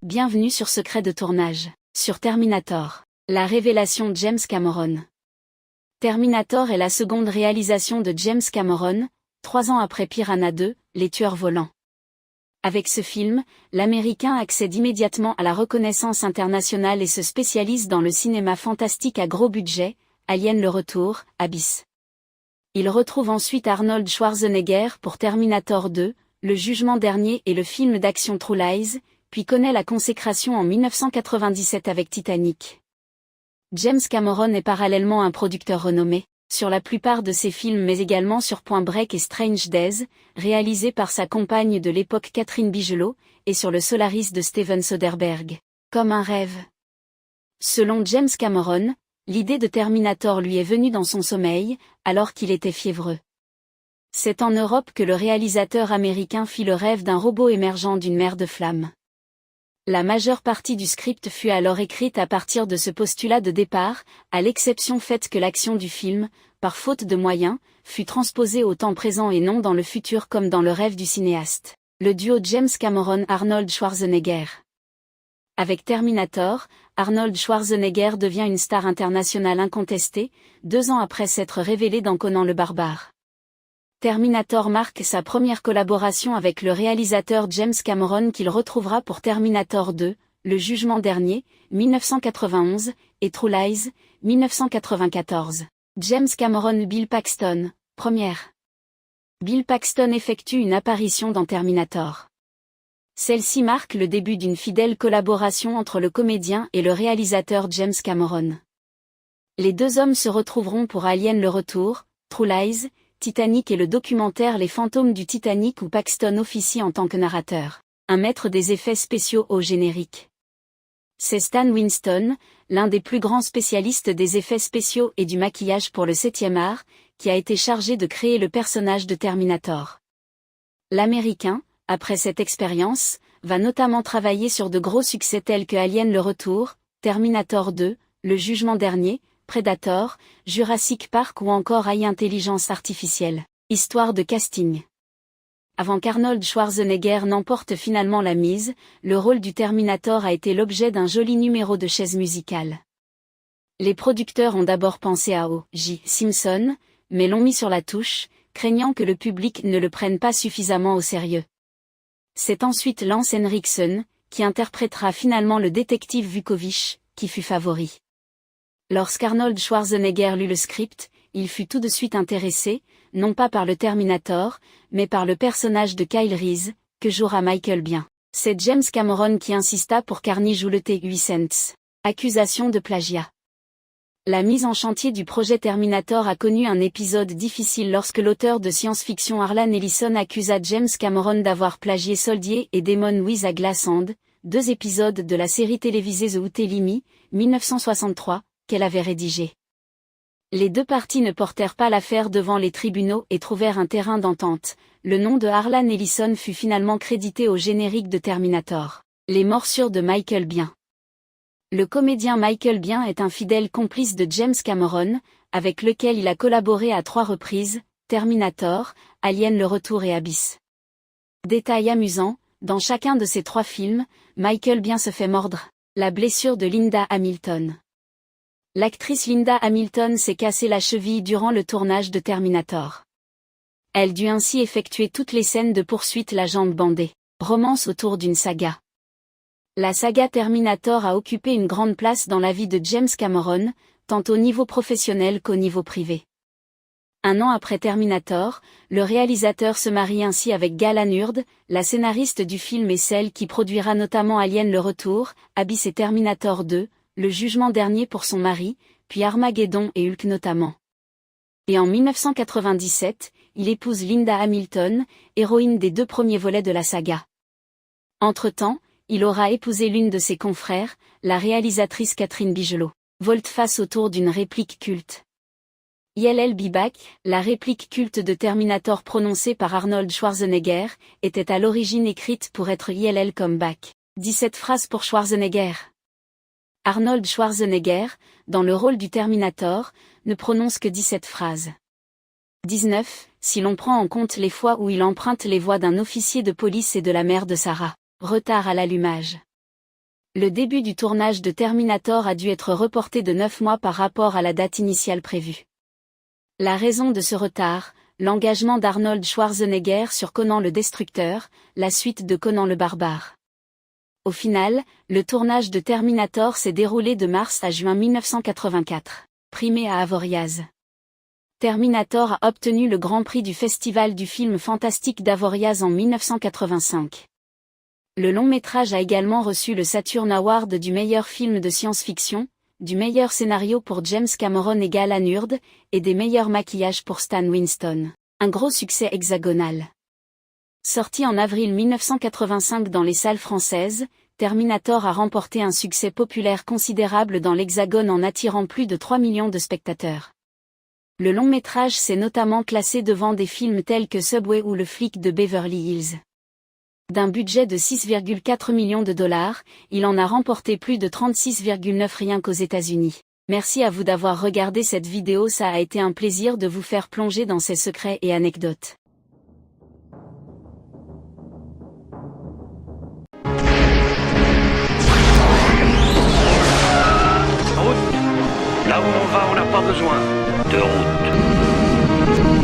Bienvenue sur Secret de tournage, sur Terminator. La révélation James Cameron. Terminator est la seconde réalisation de James Cameron, 3 ans après Piranha 2, Les Tueurs Volants. Avec ce film, l'Américain accède immédiatement à la reconnaissance internationale et se spécialise dans le cinéma fantastique à gros budget, Alien le Retour, Abyss. Il retrouve ensuite Arnold Schwarzenegger pour Terminator 2, Le Jugement Dernier et le film d'action True Lies, puis connaît la consécration en 1997 avec Titanic. James Cameron est parallèlement un producteur renommé, sur la plupart de ses films mais également sur Point Break et Strange Days, réalisé par sa compagne de l'époque Catherine Bigelow, et sur le Solaris de Steven Soderbergh. Comme un rêve. Selon James Cameron, l'idée de Terminator lui est venue dans son sommeil, alors qu'il était fiévreux. C'est en Europe que le réalisateur américain fit le rêve d'un robot émergeant d'une mer de flammes. La majeure partie du script fut alors écrite à partir de ce postulat de départ, à l'exception faite que l'action du film, par faute de moyens, fut transposée au temps présent et non dans le futur comme dans le rêve du cinéaste. Le duo James Cameron-Arnold Schwarzenegger. Avec Terminator, Arnold Schwarzenegger devient une star internationale incontestée, 2 ans après s'être révélé dans Conan le Barbare. Terminator marque sa première collaboration avec le réalisateur James Cameron qu'il retrouvera pour Terminator 2, Le Jugement Dernier, 1991, et True Lies, 1994. James Cameron Bill Paxton, première. Bill Paxton effectue une apparition dans Terminator. Celle-ci marque le début d'une fidèle collaboration entre le comédien et le réalisateur James Cameron. Les deux hommes se retrouveront pour Alien le Retour, True Lies, Titanic et le documentaire Les Fantômes du Titanic où Paxton officie en tant que narrateur, un maître des effets spéciaux au générique. C'est Stan Winston, l'un des plus grands spécialistes des effets spéciaux et du maquillage pour le 7e art, qui a été chargé de créer le personnage de Terminator. L'Américain, après cette expérience, va notamment travailler sur de gros succès tels que Alien le Retour, Terminator 2, Le Jugement Dernier, Predator, Jurassic Park ou encore AI Intelligence Artificielle. Histoire de casting. Avant qu'Arnold Schwarzenegger n'emporte finalement la mise, le rôle du Terminator a été l'objet d'un joli numéro de chaise musicale. Les producteurs ont d'abord pensé à O.J. Simpson, mais l'ont mis sur la touche, craignant que le public ne le prenne pas suffisamment au sérieux. C'est ensuite Lance Henriksen, qui interprétera finalement le détective Vukovich, qui fut favori. Lorsqu'Arnold Schwarzenegger lut le script, il fut tout de suite intéressé, non pas par le Terminator, mais par le personnage de Kyle Reese, que jouera Michael Biehn. C'est James Cameron qui insista pour qu'Arnie joue le T-800. Accusation de plagiat. La mise en chantier du projet Terminator a connu un épisode difficile lorsque l'auteur de science-fiction Harlan Ellison accusa James Cameron d'avoir plagié Soldier et Demon with a Glass Hand, 2 épisodes de la série télévisée The Houdini, 1963, qu'elle avait rédigé. Les deux parties ne portèrent pas l'affaire devant les tribunaux et trouvèrent un terrain d'entente. Le nom de Harlan Ellison fut finalement crédité au générique de Terminator. Les morsures de Michael Biehn. Le comédien Michael Biehn est un fidèle complice de James Cameron, avec lequel il a collaboré à 3 reprises, Terminator, Alien le Retour et Abyss. Détail amusant, dans chacun de ces 3 films, Michael Biehn se fait mordre. La blessure de Linda Hamilton. L'actrice Linda Hamilton s'est cassé la cheville durant le tournage de Terminator. Elle dut ainsi effectuer toutes les scènes de poursuite la jambe bandée. Romance autour d'une saga. La saga Terminator a occupé une grande place dans la vie de James Cameron, tant au niveau professionnel qu'au niveau privé. 1 an après Terminator, le réalisateur se marie ainsi avec Galan Hurd, la scénariste du film et celle qui produira notamment Alien le Retour, Abyss et Terminator 2, Le Jugement Dernier pour son mari, puis Armageddon et Hulk notamment. Et en 1997, il épouse Linda Hamilton, héroïne des 2 premiers volets de la saga. Entre-temps, il aura épousé l'une de ses confrères, la réalisatrice Catherine Bigelow. Volte-face autour d'une réplique culte. I'll be back, la réplique culte de Terminator prononcée par Arnold Schwarzenegger, était à l'origine écrite pour être I'll come back. 17 phrases pour Schwarzenegger. Arnold Schwarzenegger, dans le rôle du Terminator, ne prononce que 17 phrases. 19, si l'on prend en compte les fois où il emprunte les voix d'un officier de police et de la mère de Sarah. Retard à l'allumage. Le début du tournage de Terminator a dû être reporté de 9 mois par rapport à la date initiale prévue. La raison de ce retard, l'engagement d'Arnold Schwarzenegger sur Conan le Destructeur, la suite de Conan le Barbare. Au final, le tournage de Terminator s'est déroulé de mars à juin 1984, primé à Avoriaz. Terminator a obtenu le Grand Prix du Festival du film fantastique d'Avoriaz en 1985. Le long-métrage a également reçu le Saturn Award du meilleur film de science-fiction, du meilleur scénario pour James Cameron et Alan Hurd, et des meilleurs maquillages pour Stan Winston. Un gros succès hexagonal. Sorti en avril 1985 dans les salles françaises, Terminator a remporté un succès populaire considérable dans l'Hexagone en attirant plus de 3 millions de spectateurs. Le long-métrage s'est notamment classé devant des films tels que Subway ou Le flic de Beverly Hills. D'un budget de 6,4 millions de dollars, il en a remporté plus de 36,9 rien qu'aux États-Unis. Merci à vous d'avoir regardé cette vidéo, ça a été un plaisir de vous faire plonger dans ces secrets et anecdotes. Route. Là où on va, on n'a pas besoin de route.